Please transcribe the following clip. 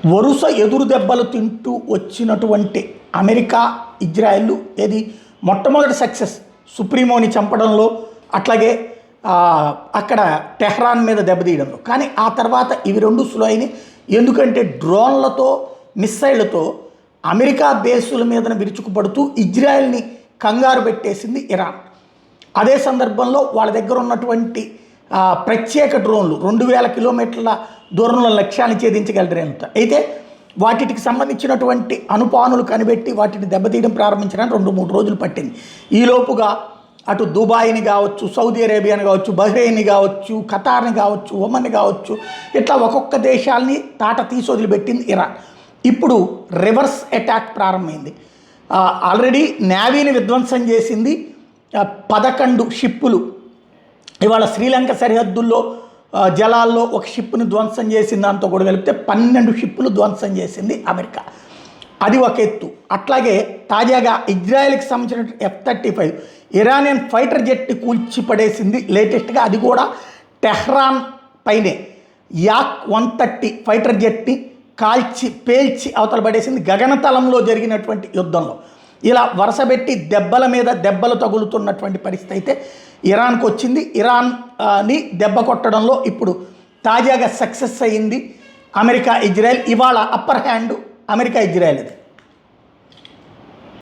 వరుస ఎదురు దెబ్బలు తింటూ వచ్చినటువంటి అమెరికా ఇజ్రాయెల్ ఏది మొట్టమొదటి సక్సెస్ సుప్రీమోని చంపడంలో, అట్లాగే అక్కడ టెహ్రాన్ మీద దెబ్బతీయడంలో. కానీ ఆ తర్వాత ఇవి రెండు స్లో అయినాయి. ఎందుకంటే డ్రోన్లతో మిస్సైళ్లతో అమెరికా బేసుల మీద విరుచుకుపడుతూ ఇజ్రాయెల్ని కంగారు పెట్టేసింది ఇరాన్. అదే సందర్భంలో వాళ్ళ దగ్గర ఉన్నటువంటి ప్రత్యేక డ్రోన్లు 2000 కిలోమీటర్ల దూరంలో లక్ష్యాన్ని ఛేదించగలరేంత అయితే వాటికి సంబంధించినటువంటి అనుపానులు కనిపెట్టి వాటిని దెబ్బతీయడం ప్రారంభించడానికి 2-3 రోజులు పట్టింది. ఈలోపుగా అటు దుబాయ్ని కావచ్చు, సౌదీ అరేబియాని కావచ్చు, బహ్రెయిన్ని కావచ్చు, ఖతార్ని కావచ్చు, ఒమన్ని కావచ్చు, ఇట్లా ఒక్కొక్క దేశాలని తాట తీసి వదిలిపెట్టింది ఇరాన్. ఇప్పుడు రివర్స్ అటాక్ ప్రారంభమైంది. ఆల్రెడీ నేవీని విధ్వంసం చేసింది. 11 షిప్పులు ఇవాళ శ్రీలంక సరిహద్దుల్లో జలాల్లో ఒక షిప్ను ధ్వంసం చేసింది. దాంతో కూడా కలిపితే 12 షిప్పులు ధ్వంసం చేసింది అమెరికా. అది ఒక ఎత్తు. అట్లాగే తాజాగా ఇజ్రాయెల్కి సంబంధించిన F-35 ఇరానియన్ ఫైటర్ జెట్ని కూల్చి పడేసింది లేటెస్ట్గా. అది కూడా టెహ్రాన్ పైనే యాక్ 130 ఫైటర్ జెట్ని పేల్చి అవతల పడేసింది గగనతలంలో జరిగినటువంటి యుద్ధంలో. ఇలా వరుసపెట్టి దెబ్బల మీద దెబ్బలు తగులుతున్నటువంటి పరిస్థితి అయితే ఇరాన్కి వచ్చింది. ఇరాన్ని దెబ్బ కొట్టడంలో ఇప్పుడు తాజాగా సక్సెస్ అయ్యింది అమెరికా ఇజ్రాయెల్. ఇవాళ అప్పర్ హ్యాండ్ అమెరికా ఇజ్రాయెల్ అది.